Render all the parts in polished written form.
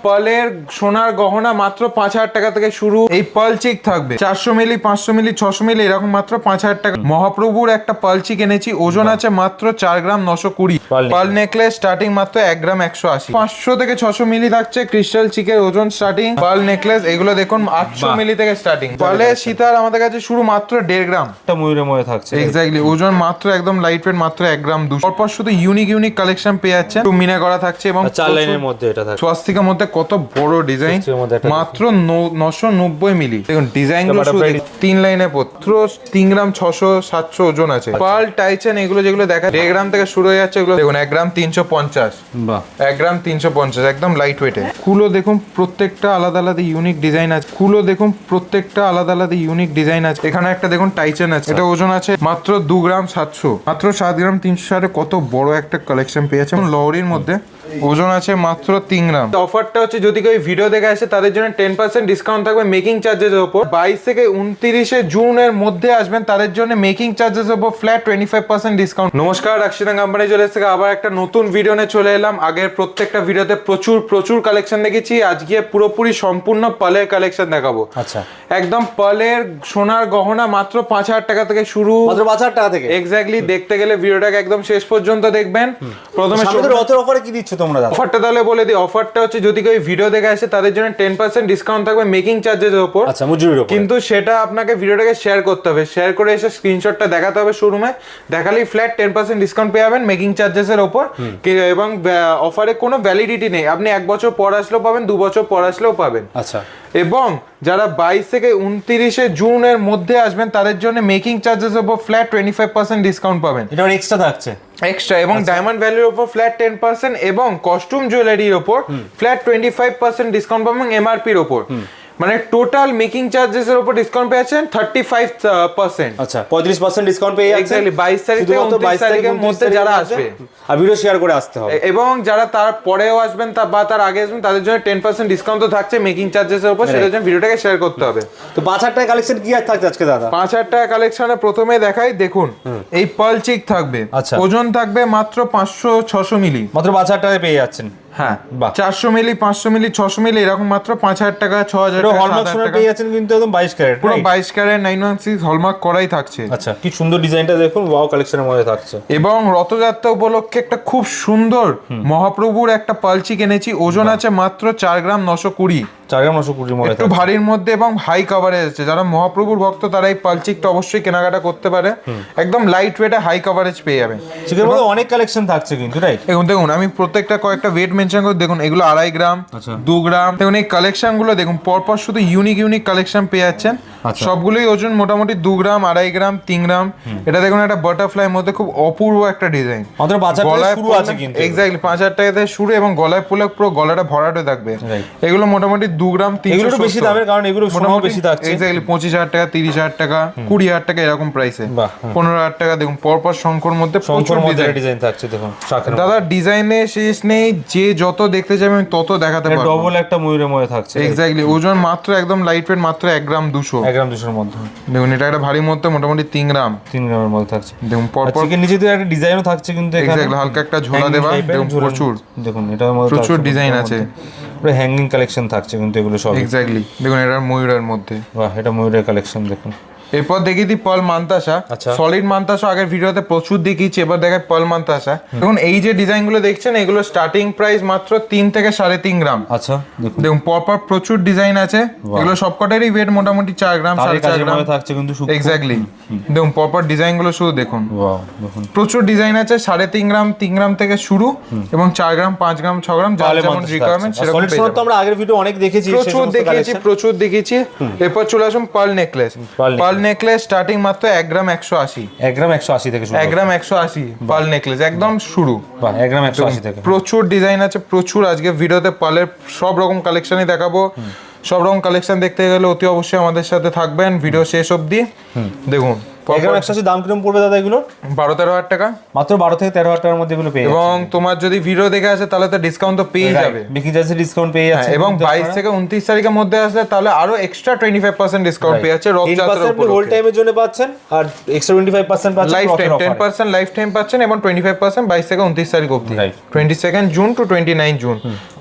পার্লের সোনার গহনা মাত্র 5,000 টাকা থেকে শুরু। এই পার্ল চিক থাকবে 400 মিলি, 500 মিলি, 600 মিলি, এরকম মাত্র 5,000 টাকা। মহাপ্রভুর একটা পার্ল চিক এনেছি, ওজন আছে মাত্র 4 গ্রাম 920। পার্ল নেকলেস স্টার্টিং মাত্র 1 গ্রাম 180। 500 থেকে 600 মিলি থাকছে ক্রিস্টাল চিকের ওজন স্টার্টিং। পার্ল নেকলেস এগুলো দেখুন 800 মিলি থেকে স্টার্টিং। পার্লের সীতার আমাদের কাছে শুরু মাত্র 1.5 গ্রাম। এটা ময়ূরের মধ্যে থাকছে এক্স্যাক্টলি, ওজন মাত্র একদম লাইট ওয়েট, মাত্র 1 গ্রাম 200। পরপর শুধু ইউনিক কালেকশন পেয়ে যাচ্ছেন। মিনা করা থাকছে এবং 4 লাইনের মধ্যে এটা থাকছে। স্বাস্তিকার মধ্যে কত বড় ডিজাইন, মাত্র 990 মিলি। দেখুন ডিজাইন গুলো 3 লাইনে পত্র 3 গ্রাম 600 700 ওজন আছে। পার্ল টাইচেন এগুলো যেগুলো দেখা 1.5 গ্রাম থেকে শুরু হয়ে যাচ্ছে, এগুলো দেখুন 1 গ্রাম 350। বাহ, 1 গ্রাম 350 একদম লাইট ওয়েটে। কুলো দেখুন প্রত্যেকটা আলাদা আলাদা ইউনিক ডিজাইন আছে। কুলো দেখুন প্রত্যেকটা আলাদা আলাদা ইউনিক ডিজাইন আছে। এখানে একটা দেখুন টাইচেন আছে, এটা ওজন আছে মাত্র 2 গ্রাম 700, মাত্র 7 গ্রাম 360। কত বড় একটা কালেকশন পেয়েছে লহরির মধ্যে, ওজন আছে মাত্র 3 গ্রাম। অফারটা হচ্ছে যদি কেউ ভিডিও দেখে আসে তাদের জন্য 10% ডিসকাউন্ট থাকবে মেকিং চার্জের উপর। 22 থেকে 29 জুনের মধ্যে আসবেন তাদের জন্য মেকিং চার্জের উপর ফ্ল্যাট 25% ডিসকাউন্ট। নমস্কার, রাশিদান কোম্পানি চলে এসেছে আবার একটা নতুন ভিডিও নিয়ে চলে এলাম। আগের প্রত্যেকটা ভিডিওতে প্রচুর কালেকশন দেখেছি, আজকে পুরোপুরি সম্পূর্ণ পার্লের কালেকশন দেখাবো। আচ্ছা, একদম পার্লের সোনার গহনা মাত্র 5,000 টাকা থেকে শুরু। মাত্র 5,000 টাকা থেকে। এক্স্যাক্টলি, দেখতে গেলে ভিডিওটাকে একদম শেষ পর্যন্ত দেখবেন। প্রথমে রথের অফারে কি দিচ্ছ তোমরা? অফারটা তাহলে বলে দিই। অফারটা হচ্ছে যদি কেউ ভিডিও দেখে আসে তাদের জন্য 10% ডিসকাউন্ট থাকবে মেকিং চার্জের উপর। আচ্ছা, মজুরির উপর। কিন্তু সেটা আপনাকে ভিডিওটাকে শেয়ার করতে হবে, শেয়ার করে এসে স্ক্রিনশটটা দেখাতে হবে শোরুমে। দেখালেই ফ্ল্যাট 10% ডিসকাউন্ট পেয়ে যাবেন মেকিং চার্জেসের উপর। এবং অফারে কোনো ভ্যালিডিটি নেই, আপনি 1 বছর পর আসলেও পাবেন, 2 বছর পর আসলেও পাবেন। আচ্ছা, এবং যারা 22 থেকে 29 জুনের মধ্যে আসবেন তাদের জন্য মেকিং চার্জেস উপর ফ্ল্যাট 25% ডিসকাউন্ট পাবেন। এটা এক্সট্রা থাকছে এক্সট্রা। এবং ডায়মন্ড ভ্যালুর উপর ফ্ল্যাট 10% এবং কস্টিউম জুয়েলারির উপর ফ্ল্যাট 25% ডিসকাউন্ট পাবেন এমআরপির উপর। মানে টোটাল মেকিং চার্জেস এর উপর ডিসকাউন্ট পেয়েছেন 35%। আচ্ছা, 35% ডিসকাউন্ট পেয়ে যাচ্ছেন। এক্স্যাক্টলি 22 তারিখ থেকে 29 তারিখের মধ্যে যারা আসবে, আর ভিডিও শেয়ার করে আসতে হবে। এবং যারা তার পরেও আসবেন বা তার আগে আসবেন তাদের জন্য 10% ডিসকাউন্ট তো থাকছে মেকিং চার্জেস এর উপর, সেটার জন্য ভিডিওটাকে শেয়ার করতে হবে। তো 5,000 টাকা কালেকশন কি আর থাকছে আজকে দাদা? 5,000 টাকা কালেকশনে প্রথমে দেখাই, দেখুন এই পার্ল চিক থাকবে। আচ্ছা, ওজন থাকবে মাত্র 500-600 মিলি, মাত্র 5,000 টাকায় পেয়ে যাচ্ছেন। হ্যাঁ, 400 মিলি, 500 মিলি, 600 মিলি, এরকম মাত্র 5,000 টাকা, 6,000 টাকা, হলমার্ক সোনা পেয়ে যাচ্ছেন কিন্তু একদম 22 ক্যারেট, পুরো 22 ক্যারেট 916 হলমার্ক করাই থাকছে। আচ্ছা, কি সুন্দর ডিজাইনটা দেখুন, ওয়াও কালেকশনের মধ্যে থাকছে। এবং রথযাত্রা উপলক্ষে একটা খুব সুন্দর মহাপ্রভুর একটা পালচিক এনেছি, ওজন আছে মাত্র 4 গ্রাম 920। 4 গ্রাম 920 মধ্যে, একটু ভারীর মধ্যে এবং হাই কভারেজ আছে। যারা মহাপ্রভুর ভক্ত তারা এই পালচিকটা অবশ্যই কেনাকাটা করতে পারে। একদম লাইট ওয়েটে হাই কভারেজ পেয়ে যাবেন। চিকের মধ্যে অনেক কালেকশন থাকছে কিন্তু, রাইট? দেখুন আমি প্রত্যেকটা কয়েকটা ওয়েট মেনশন করে দেখুন, এগুলো 2.5 গ্রাম, 2 গ্রাম। দেখুন এই কালেকশন গুলো দেখুন, পরপর শুধু ইউনিক কালেকশন পেয়ে যাচ্ছেন। সবগুলোই ওজন মোটামুটি 2 গ্রাম, 2.5 গ্রাম, 3 গ্রাম। এটা দেখুন একটা বাটারফ্লাই মধ্যে খুব অপূর্ব একটা ডিজাইন। মাত্র 5,000 টাকা শুরু আছে কিন্তু। এক্স্যাক্টলি 5,000 টাকা থেকে শুরু, এবং গলায় পড়লে পুরো গলাটা ভরাট হয়ে থাকবে। এগুলো মোটামুটি 2 গ্রাম 300। এগুলো বেশি দামের, কারণ এগুলো সোনাও বেশি থাকছে। এক্স্যাক্টলি 25,000 টাকা, 30,000 টাকা, 20,000 টাকা এরকম প্রাইসে। 15,000 টাকা। দেখুন পরপর শঙ্কর মধ্যে প্রচুর ডিজাইন থাকছে। দেখুন দাদা, ডিজাইনে শেষ নেই, যে যত দেখতে চাইবেন তত দেখাতে পারবো। ডবল একটা ময়ূরের মধ্যে থাকছে। এক্স্যাক্টলি, ওজন মাত্র একদম লাইট ওয়েট, মাত্র 1 গ্রাম 200। 1 গ্রাম 200 এর মধ্যে। দেখুন এটা একটা ভারী মধ্যে মোটামুটি 3 গ্রামের মধ্যে থাকছে। দেখুন পরপর চিকেন নিচে দিয়ে একটা ডিজাইনও থাকছে কিন্তু এখানে। এক্স্যাক্টলি, হালকা একটা ঝোলা দেওয়া। দেখুন প্রচুর, দেখুন এটার মধ্যে প্রচুর ডিজাইন আছে। পুরো হ্যাঙ্গিং কালেকশন থাকছে কিন্তু এগুলো সব। এক্স্যাক্টলি, দেখুন এটা ময়ূরের মধ্যে। বাহ, এটা ময়ূরের কালেকশন দেখুন। এরপর দেখিয়ে দিই পার্ল মান্তাসা। সলিড মান্তাসা আগের ভিডিওতে প্রচুর দেখিয়েছি, এবার দেখায় পার্ল মান্তাসা। দেখুন এই যে ডিজাইন গুলো দেখছেন, এগুলো স্টার্টিং প্রাইস মাত্র 3 থেকে 3.5 গ্রাম। আচ্ছা, দেখুন পরপর প্রচুর ডিজাইন আছে। এগুলো সবকটারই ওয়েট মোটামুটি 4 গ্রাম 4.5 গ্রাম থাকছে কিন্তু। এক্স্যাক্টলি, দেখুন পরপর ডিজাইন গুলো শুধু দেখুন। ওয়াও, দেখুন প্রচুর ডিজাইন আছে। 3.5 গ্রাম, 3 গ্রাম থেকে শুরু, এবং 4 গ্রাম, 5 গ্রাম, 6 গ্রাম, যার যেমন রিকোয়ারমেন্ট সেরকম পেয়ে যাবেন। তো আমরা আগের ভিডিও অনেক দেখেছি, প্রচুর দেখেছি। এরপর চলে আসুন pearl necklace. Pearl necklace starting মাত্র 1 গ্রাম 180। 1 গ্রাম 180 থেকে শুরু। 1 গ্রাম 180 পার্ল নেকলেস একদম শুরু। 1 গ্রাম 180 থেকে। প্রচুর ডিজাইন আছে, প্রচুর। আজকে ভিডিওতে পার্লের সব রকম কালেকশনই দেখাবো। সব রকম কালেকশন দেখতে গেলে অতি অবশ্যই আমাদের সাথে থাকবেন ভিডিও শেষ অবধি। দেখুন 1 গ্রাম 180 দাম কিরকম পড়বে দাদা এগুলো? 12-13 টাকা, মাত্র 12 থেকে 13 টাকার মধ্যে এগুলো পেয়ে এবং তোমার যদি ভিডিও দেখে আসে তাহলে তো ডিসকাউন্ট তো পেয়ে যাবে। বিক্রি চার্জে ডিসকাউন্ট পেয়ে যাচ্ছে। এবং 22 থেকে 29 তারিখের মধ্যে আসলে তাহলে আরো এক্সট্রা 25% ডিসকাউন্ট পেয়ে যাচ্ছে রথযাত্রার আপনি হোল টাইমের জন্য পাচ্ছেন, আর এক্সট্রা 25% পাচ্ছেন লাইফ টাইম, রথের অফারে। 10% লাইফ টাইম পাচ্ছেন এবং 25% 22 থেকে 29 তারিখ অবধি, Right. 22 June two 29 June.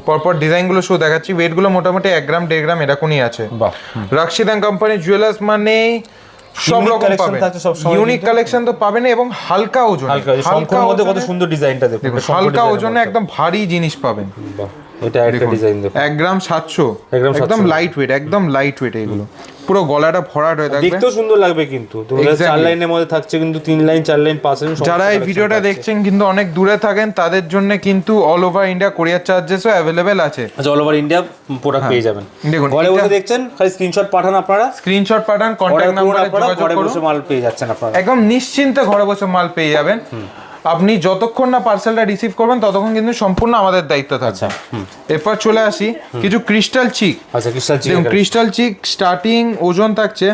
পরপর ডিজাইনগুলো শুধু দেখাচ্ছি, ওয়েটগুলো মোটামুটি 1 গ্রাম 1.5 গ্রাম এরকমই আছে। বাহ। রাশিদান কোম্পানি জুয়েলার্স মানে সব Unique রকম collection পাবেন, থাকছে সব সময় ইউনিক কিন্তু। কালেকশন তো পাবেন এবং হালকা ওজন, হালকা শঙ্কর মধ্যে কত সুন্দর ডিজাইনটা দেখুন। দেখুন এটা শঙ্কর হালকা design এর ওজনে মধ্যে। একদম ভারী জিনিস পাবেন। বাহ, এটা একটা ডিজাইন দেখুন। 1 গ্রাম 700, 1 গ্রাম 700 একদম লাইট ওয়েট, একদম লাইট ওয়েট। এগুলো পুরো গলাটা ভরাট হয়ে থাকবে। দেখতেও সুন্দর লাগবে কিন্তু। তো এটা 4 লাইনের মধ্যে থাকছে কিন্তু, 3 লাইন 4 লাইন 5 লাইন। যারা এই ভিডিওটা দেখছেন কিন্তু অনেক দূরে থাকেন, তাদের জন্য কিন্তু অল ওভার ইন্ডিয়া কোরিয়ার চার্জেসও অ্যাভেলেবেল আছে। আচ্ছা, অল ওভার ইন্ডিয়া প্রোডাক্ট পেয়ে যাবেন। দেখুন, ঘরে এটা- বসে দেখছেন, খালি স্ক্রিনশট পাঠান আপনারা, স্ক্রিনশট পাঠান, অর্ডার কন্ট্যাক্ট করুন নাম্বারে আপনারা, যোগাযোগ ঘরে করুন, বসে মাল পেয়ে যাচ্ছেন আপনারা। একদম নিশ্চিন্তে ঘরে বসে মাল পেয়ে যাবেন। আপনি যতক্ষণ না পার্সেলটা রিসিভ করবেন ততক্ষণ কিন্তু সম্পূর্ণ আমাদের দায়িত্ব থাকছে। এরপর চলে আসি কিছু ক্রিস্টাল চিক। আচ্ছা, ক্রিস্টাল চিক। দেখুন ক্রিস্টাল চিক স্টার্টিং ওজন থাকছে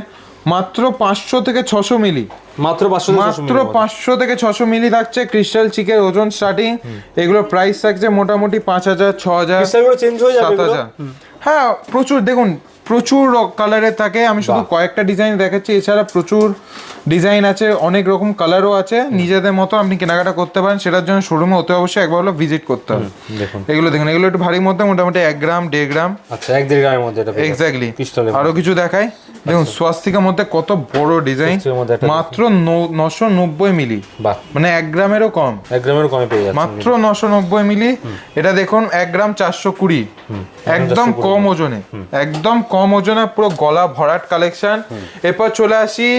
মাত্র 500 থেকে 600 মিলি, মাত্র 500 মাত্র 500 থেকে 600 মিলি থাকছে ক্রিস্টাল চিকের ওজন স্টার্টিং। এগুলো প্রাইস থাকছে মোটামুটি 5000, 6000, ক্রিস্টালগুলো চেঞ্জ হয়ে যাবে এগুলো। 7000। হ্যাঁ, প্রচুর দেখুন, প্রচুর কালারের থাকে। আমি শুধু কয়েকটা ডিজাইন দেখাচ্ছি, এছাড়া প্রচুর ডিজাইন আছে, অনেক রকম কালারও আছে। নিজেদের মতো আপনি কেনাকাটা করতে পারেন, সেটার জন্য শোরুমে অতি অবশ্যই একবার হলো ভিজিট করতে হবে। দেখুন এগুলো দেখুন, এগুলো একটু ভারীর মধ্যে, মোটামুটি 1 গ্রাম 1.5 গ্রাম। আচ্ছা, 1-1.5 গ্রামের মধ্যে এটা পেয়ে যাবেন। এক্স্যাক্টলি। ক্রিস্টালের আরো কিছু দেখাই, দেখুন স্বাস্তিকার মধ্যে কত বড় ডিজাইন, স্বাস্তিকার মধ্যে একটা মাত্র 990 মিলি, বাহ, মানে 1 গ্রামেরও কম, 1 গ্রামেরও কমে পেয়ে যাচ্ছেন মাত্র 990 মিলি। এটা দেখুন 1 গ্রাম 420, একদম কম ওজনে, একদম কম ওজনে, পুরো গলা ভরাট কালেকশন। এরপর চলে আসি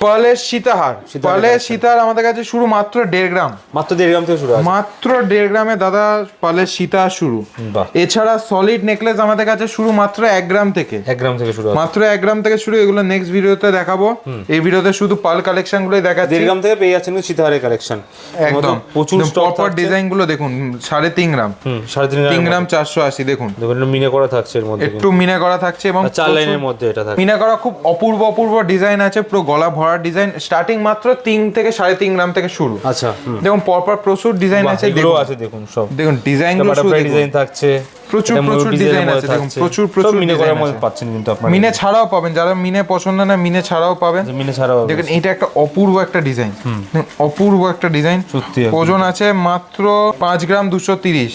পার্লের সীতাহার। পার্লের সীতাহার আমাদের কাছে শুরু মাত্র 1.5 গ্রাম, মাত্র 1.5 গ্রাম থেকে শুরু আছে। মাত্র 1.5 গ্রামে দাদা পার্লের সীতাহার শুরু। বাহ, এছাড়া সলিড নেকলেস আমাদের কাছে শুরু মাত্র 1 গ্রাম থেকে, 1 গ্রাম থেকে শুরু আছে। মাত্র 1 গ্রাম থেকে শুরু। এগুলো নেক্সট ভিডিওতে দেখাবো, এই ভিডিওতে শুধু পার্ল কালেকশন গুলোই দেখাচ্ছি। 1.5 গ্রাম থেকে পেয়ে যাচ্ছেন কিন্তু সীতাহারের কালেকশন। একদম প্রচুর স্টক পরপর ডিজাইন গুলো দেখুন, 3.5 গ্রাম, 3.5 3 গ্রাম 480। দেখুন দেখুন, মিনে করা থাকছে এর মধ্যে, একটু মিনা করা থাকছে এবং 4 লাইনের মধ্যে এটা থাকছে। মিনা করা খুব অপূর্ব অপূর্ব ডিজাইন আছে, পুরো গলা ভরা ডিজাইন। স্টার্টিং মাত্র 3 থেকে 3.5 গ্রাম থেকে শুরু। আচ্ছা, দেখুন পরপর প্রচুর ডিজাইন আছে, এগুলো দেখুন আছে দেখুন সব। দেখুন ডিজাইন গুলো শুধু বাটারফ্লাই দেখুন। ডিজাইন থাকছে, প্রচুর এটা প্রচুর ময়ূর ডিজাইন ডিজাইনের আছে, মধ্যে দেখুন থাকছে। প্রচুর সব প্রচুর মিনে ডিজাইন করার মধ্যে আছে। পাচ্ছেন কিন্তু আপনারা। মিনে ছাড়াও পাবেন, যারা মিনে পছন্দ না মিনে ছাড়াও পাবেন। মিনে ছাড়াও হবে। দেখুন এটা একটা অপূর্ব একটা ডিজাইন, অপূর্ব একটা ডিজাইন। সত্যি একদম। ওজন আছে মাত্র 5 গ্রাম 230,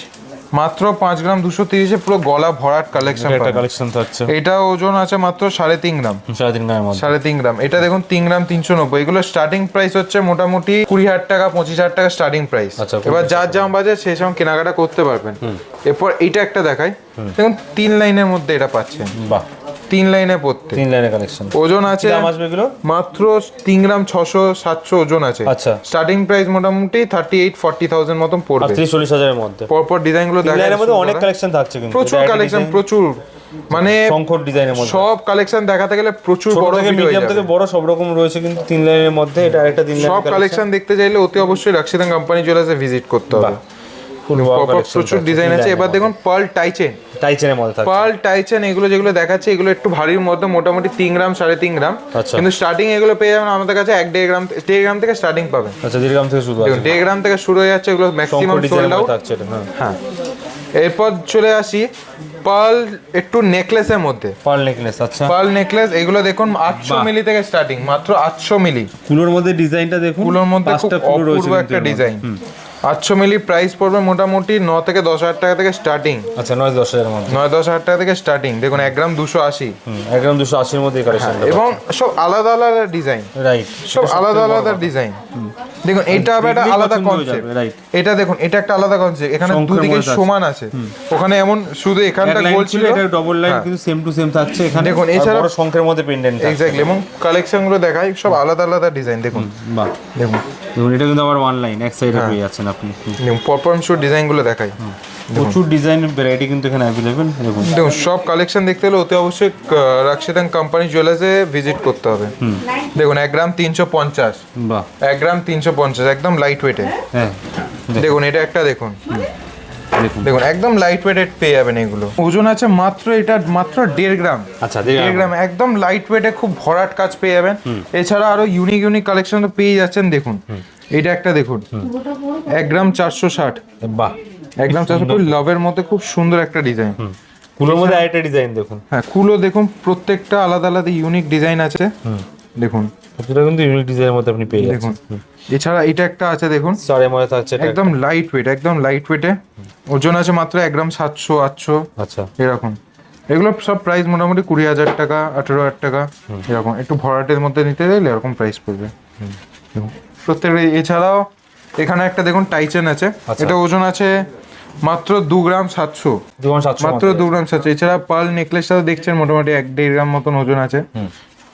মাত্র 5 গ্রাম 230 পুরো গলা ভরাট কালেকশন এটা একটা পাবেন। কালেকশন থাকছে এটা ওজন আছে মাত্র 3.5 গ্রাম, 3.5 গ্রামের মধ্যে। 3.5 গ্রাম। এটা দেখুন 3 গ্রাম 390। এগুলো স্টার্টিং প্রাইস হচ্ছে মোটামুটি 20,000 টাকা, 25,000 টাকা স্টার্টিং প্রাইস। আচ্ছা, এবার যার যেমন বাজে সেই সব কেনাকাটা করতে পারবেন। এরপর এইটা একটা দেখাই, দেখুন 3 লাইনের মধ্যে এটা পাচ্ছেন, বাহ, 3 লাইনে পড়তে। 3 লাইনের কালেকশন। ওজন আছে দাম আসবে এগুলো? মাত্র 3 গ্রাম 600-700 ওজন আছে। আচ্ছা। স্টার্টিং প্রাইস মোটামুটি 38-40,000 মতন আর পড়বে। 30-40 এর মধ্যে। পরপর ডিজাইন গুলো 3 দেখা লাইনের মধ্যে অনেক কালেকশন থাকছে কিন্তু। প্রচুর এটা একটা কালেকশন, design, প্রচুর, মানে শঙ্কর ডিজাইনের মধ্যে। সব কালেকশন দেখাতে গেলে প্রচুর ছোট বড় থেকে ভিডিও হয়ে মিডিয়াম থেকে যাবে। বড় সব রকম রয়েছে কিন্তু 3 লাইনের মধ্যে। এটা আরেকটা 3 সব লাইনের কালেকশন দেখতে চাইলে অতি অবশ্যই রাশিদান কোম্পানি জুয়েলার্সে ভিজিট করতে হবে। ফুল পরপর প্রচুর ডিজাইন আছে। এবার দেখুন পার্ল টাইচেন, টাইচেনের মধ্যে থাকছে। পার্ল টাইচেন এগুলো যেগুলো দেখাচ্ছে এগুলো একটু ভারীর মধ্যে, মোটামুটি 3 গ্রাম 3.5 গ্রাম। আচ্ছা। কিন্তু স্টার্টিং এগুলো পেয়ে যাবেন আমাদের কাছে 1.5 গ্রাম, 1.5 গ্রাম থেকে স্টার্টিং পাবেন। আচ্ছা, 1.5 গ্রাম থেকে শুরু আছে। দেখুন 1.5 গ্রাম থেকে শুরু হয়ে যাচ্ছে, এগুলো ম্যাক্সিমাম শঙ্কর সোল্ড ডিজাইনের আউট। মধ্যে থাকছে এটা। হ্যাঁ, হ্যাঁ, এরপর চলে আসি পার্ল একটু নেকলেসের মধ্যে। Pearl necklace. আচ্ছা, পার্ল নেকলেস এগুলো দেখুন 800 মিলি থেকে স্টার্টিং, মাত্র 800 মিলি। কুলোর মধ্যে ডিজাইনটা দেখুন, কুলোর মধ্যে খুব 5টা কুলো রয়েছে অপূর্ব একটা ডিজাইন। 800 মিলি প্রাইস পড়বে মোটামুটি 9 থেকে 10,000 টাকা থেকে স্টার্টিং। আচ্ছা, 9-10 এর মধ্যে। 9-10 হাজার টাকা থেকে স্টার্টিং। দেখুন 1 গ্রাম 280, 1 গ্রাম 280 এর মধ্যে কালেকশন। এবং সব আলাদা আলাদা ডিজাইন, রাইট, সব আলাদা আলাদা ডিজাইন। দেখুন এটা আবার একটা আলাদা কনসেপ্ট। রাইট, এটা দেখুন এটা একটা আলাদা কনসেপ্ট, এখানে শঙ্করের দুদিকে মধ্যে আছে। সমান আছে, ওখানে এমন শুধু এখানটা এক লাইন গোল ছিল, ছিল। এটা ডাবল লাইন হ্যাঁ। কিন্তু সেম টু সেম থাকছে এখানে। দেখুন, আর এছাড়া- বড় শঙ্কের মধ্যে পেন্ডেন্ট। এক্স্যাক্টলি, এবং কালেকশন গুলো দেখাই সব আলাদা আলাদা ডিজাইন। দেখুন বাহ, দেখুন দেখুন এটা কিন্তু আবার ওয়ান লাইন এক সাইডে পেয়ে যাচ্ছেন আপনি। দেখুন পরপর শুট ডিজাইন গুলো দেখাই। প্রচুর ডিজাইন ভ্যারাইটি কিন্তু এখানে অ্যাভেলেবেল। দেখুন দেখুন সব কালেকশন দেখতে হলে অতি অবশ্যই রাশিদান কোম্পানি জুয়েলার্সে ভিজিট করতে হবে। দেখুন 1 গ্রাম 350, বাহ, 1 গ্রাম 350 একদম লাইট ওয়েটে। হ্যাঁ দেখুন এটা একটা দেখুন দেখুন একদম লাইট ওয়েটেড পেয়ে যাবেন এগুলো। ওজন আছে মাত্র এটা মাত্র 1.5 গ্রাম। আচ্ছা 1.5 গ্রাম একদম লাইট ওয়েটে খুব ভরাট কাজ পেয়ে যাবেন। এছাড়া আরো ইউনিক কালেকশন তো পেয়ে যাচ্ছেন। দেখুন এটা একটা দেখুন 1 গ্রাম 460। বাহ, 1 গ্রাম 460 লাভের মধ্যে খুব সুন্দর একটা ডিজাইন। কুলোর মধ্যে আরেকটা ডিজাইন দেখুন। হ্যাঁ কুলো দেখুন প্রত্যেকটা আলাদা ইউনিক ডিজাইন আছে। দেখুন এটা কিন্তু ইউনিক ডিজাইনের মধ্যে আপনি পেয়ে দেখুন। যাচ্ছেন। এছাড়া এটা একটা আছে দেখুন স্টারের মধ্যে থাকছে এটা। একদম লাইট ওয়েটে। ওজন আছে মাত্র 1 গ্রাম 700 800 আচ্ছা এরকম। এগুলো সব প্রাইস মোটামুটি 20,000 টাকা 18,000 টাকা এরকম। একটু ভরাটের মধ্যে নিতে গেলে এরকম প্রাইস পড়বে দেখুন প্রত্যেকটা। এছাড়াও এখানে একটা দেখুন টাইচেন আছে। এটা ওজন আছে মাত্র 2 গ্রাম 700। মাত্র 2 গ্রাম 700। এছাড়া পার্ল নেকলেসটা দেখছেন মোটামুটি 1-1.5 গ্রাম মতন ওজন আছে।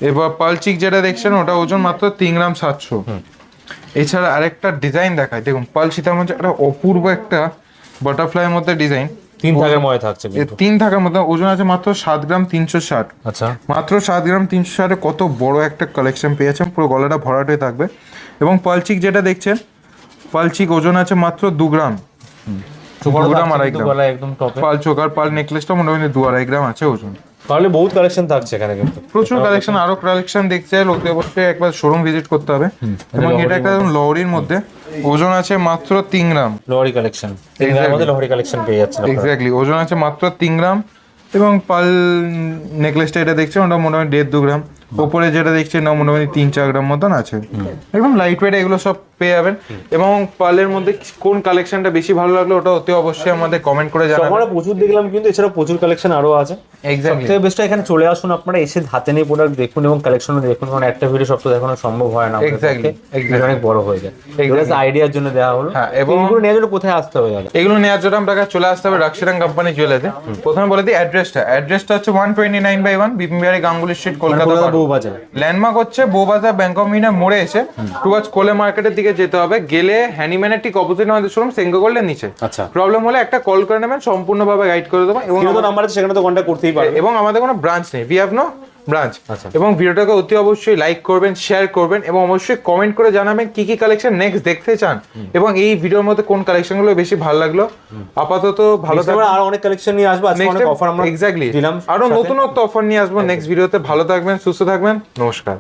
এবার পার্ল চিক যেটা দেখছেন ওটা ওজন মাত্র 3 গ্রাম 700। এছাড়া আরেকটা ডিজাইন দেখায় দেখুন পার্ল সীতার মধ্যে একটা অপূর্ব একটা বাটারফ্লাইয়ের মধ্যে ডিজাইন। 3 থাকার মধ্যে থাকছে। 3 থাকার মধ্যে ওজন আছে মাত্র 7 গ্রাম 360। আচ্ছা মাত্র 7 গ্রাম 360 এ কত বড় একটা কালেকশন পেয়েছেন। পুরো গলাটা ভরাট হয়ে থাকবে। এবং পালচিক যেটা দেখছেন পালচিক ওজন আছে মাত্র 2 গ্রাম। 2 গ্রাম 2.5 গ্রাম গলা একদম টপে। পাল চোকার পাল নেকলেসটা মোটামুটি 2-2.5 গ্রাম আছে ওজন। তাহলে বহুত কালেকশন থাকছে এখানে কিন্তু। প্রচুর কালেকশন। আরো কালেকশন দেখতে চাইলে অতি অবশ্যই একবার শোরুম ভিজিট করতে হবে। এবং এটা একটা লহরির মধ্যে ওজন আছে মাত্র 3 গ্রাম। লোহারি কালেকশন। 3 গ্রামের মধ্যে লোহারি কালেকশন পেয়ে যাচ্ছেন আপনারা। এক্স্যাক্টলি ওজন আছে মাত্র 3 গ্রাম। এবং পাল নেকলেসটা এটা দেখছেন ওটা মোটামুটি 1.5-2 গ্রাম। ওপরে যেটা দেখছেন না মোটামুটি 3-4 গ্রাম মতন আছে। একদম লাইট ওয়েট এগুলো সব পেয়ে যাবেন। এবং পার্লের মধ্যে কোন কালেকশনটা বেশি ভালো লাগলো ওটা অতি অবশ্যই আমাদের কমেন্ট করে জানাবেন। আমরা প্রচুর দেখলাম কিন্তু এছাড়া প্রচুর কালেকশন আরো আছে। এক্স্যাক্টলি সবথেকে বেস্ট এখানে চলে আসুন আপনারা, এসে হাতে নিয়ে প্রোডাক্ট দেখুন এবং কালেকশনও দেখুন, কারণ একটা ভিডিও সব তো দেখানো সম্ভব হয় না। Exactly. অনেক বড় হয়ে যায়। এগুলো আইডিয়ার জন্য দেওয়া হলো। হ্যাঁ, এবং এগুলো নেওয়ার জন্য কোথায় আসতে হবে দাদা? এগুলো নেওয়ার জন্য আপনাকে চলে আসতে হবে রাক্সিরাং কোম্পানি জুয়েলার্সে। প্রথমে বলে দিই অ্যাড্রেসটা হচ্ছে 129/1 বিপিন বিহারী গাঙ্গুলি স্ট্রিট কলকাতা। বউবাজার ল্যান্ডমার্ক হচ্ছে বউবাজার ব্যাংক অফ মিনা মোড়ে এসে টুয়ার্ডস কোলে মার্কেটের দিকে যেতে হবে। গেলে হ্যানিম্যানের ঠিক অপোজিট আমাদের শোরুম সেঙ্গো গোল্ডের নিচে। আচ্ছা প্রবলেম হলে একটা কল করে নেবেন, সম্পূর্ণভাবে গাইড করে দেবো। এবং তো নাম্বার আছে সেখানে তো কন্ট্যাক্ট করতেই পারবে। এবং আমাদের কোনো ব্রাঞ্চ নেই, উই হ্যাভ নো ব্রাঞ্চ। আচ্ছা। এবং ভিডিওটাকে অতি অবশ্যই লাইক করবেন, শেয়ার করবেন এবং অবশ্যই কমেন্ট করে জানাবেন কি কি কালেকশন নেক্সট দেখতে চান এবং এই ভিডিওর মধ্যে কোন কালেকশনগুলো বেশি ভালো লাগলো। আপাতত ভালো থাকবেন। আর অনেক কালেকশন নিয়ে আসবো। আজকে অনেক অফার আমরা এক্স্যাক্টলি দিলাম। আরো নতুনত্ব অফার নিয়ে আসবো নেক্সট ভিডিওতে। ভালো থাকবেন, সুস্থ থাকবেন, নমস্কার।